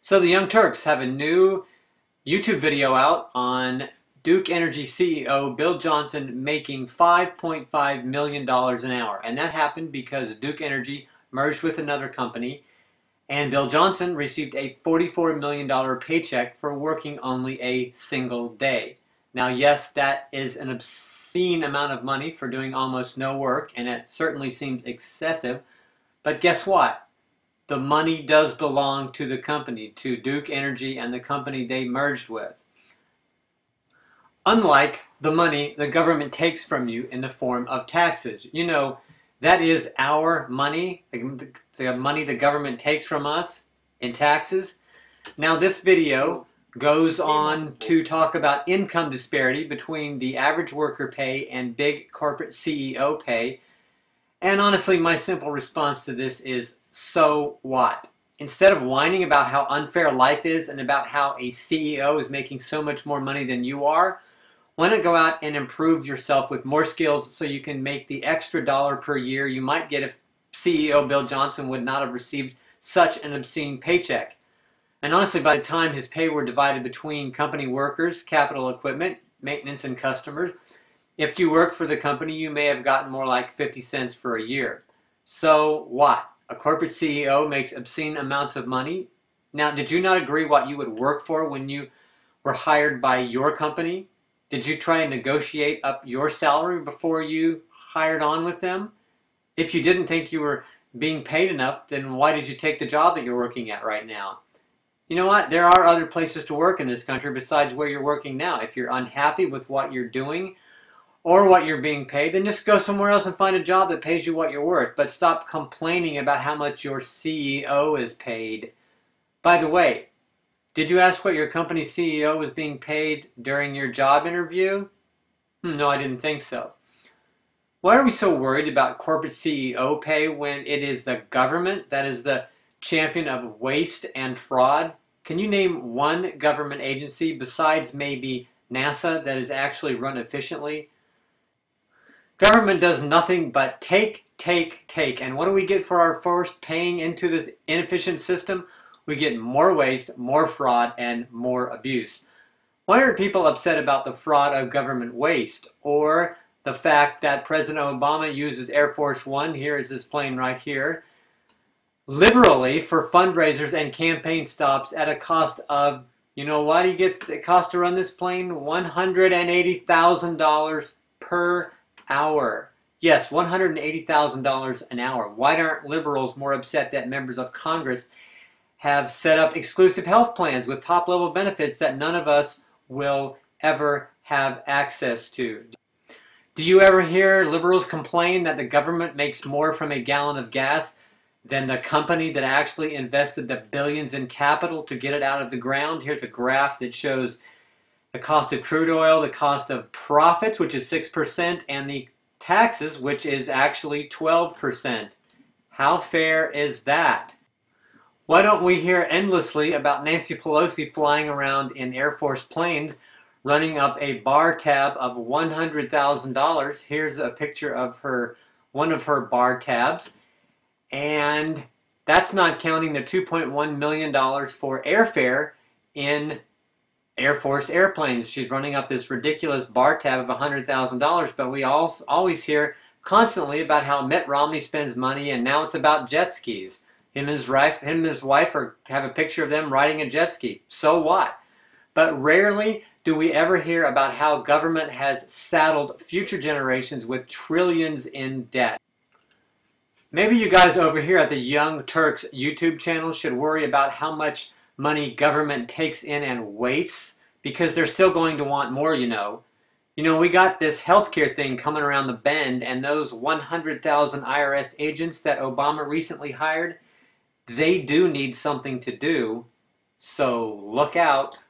So the Young Turks have a new YouTube video out on Duke Energy CEO Bill Johnson making $5.5 million an hour. And that happened because Duke Energy merged with another company and Bill Johnson received a $44 million paycheck for working only a single day. Now, yes, that is an obscene amount of money for doing almost no work, and it certainly seems excessive. But guess what? The money does belong to the company, to Duke Energy and the company they merged with. Unlike the money the government takes from you in the form of taxes. You know, that is our money, the money the government takes from us in taxes. Now this video goes on to talk about income disparity between the average worker pay and big corporate CEO pay. And honestly, my simple response to this is, so what? Instead of whining about how unfair life is and about how a CEO is making so much more money than you are, why not go out and improve yourself with more skills so you can make the extra dollar per year you might get if CEO Bill Johnson would not have received such an obscene paycheck. And honestly, by the time his pay were divided between company workers, capital equipment, maintenance, and customers, if you work for the company, you may have gotten more like 50 cents for a year. So what? A corporate CEO makes obscene amounts of money? Now, did you not agree what you would work for when you were hired by your company? Did you try and negotiate up your salary before you hired on with them? If you didn't think you were being paid enough, then why did you take the job that you're working at right now? You know what? There are other places to work in this country besides where you're working now. If you're unhappy with what you're doing, or what you're being paid, then just go somewhere else and find a job that pays you what you're worth. But stop complaining about how much your CEO is paid. By the way, did you ask what your company's CEO was being paid during your job interview? No, I didn't think so. Why are we so worried about corporate CEO pay when it is the government that is the champion of waste and fraud? Can you name one government agency besides maybe NASA that is actually run efficiently? Government does nothing but take, and what do we get for our first paying into this inefficient system? We get more waste, more fraud, and more abuse. Why aren't people upset about the fraud of government waste, or the fact that President Obama uses Air Force One, here is this plane right here, liberally for fundraisers and campaign stops at a cost of, you know what it costs to run this plane? $180,000 per hour. Yes, $180,000 an hour. Why aren't liberals more upset that members of Congress have set up exclusive health plans with top-level benefits that none of us will ever have access to? Do you ever hear liberals complain that the government makes more from a gallon of gas than the company that actually invested the billions in capital to get it out of the ground? Here's a graph that shows the cost of crude oil, the cost of profits, which is 6%, and the taxes, which is actually 12%. How fair is that? Why don't we hear endlessly about Nancy Pelosi flying around in Air Force planes, running up a bar tab of $100,000? Here's a picture of one of her bar tabs. And that's not counting the $2.1 million for airfare in Air Force airplanes. She's running up this ridiculous bar tab of $100,000, but we always hear constantly about how Mitt Romney spends money, and now it's about jet skis. Him and his wife have a picture of them riding a jet ski. So what? But rarely do we ever hear about how government has saddled future generations with trillions in debt. Maybe you guys over here at the Young Turks YouTube channel should worry about how much money government takes in and wastes, because they're still going to want more, you know. You know, we got this healthcare thing coming around the bend, and those 100,000 IRS agents that Obama recently hired, they do need something to do, so look out.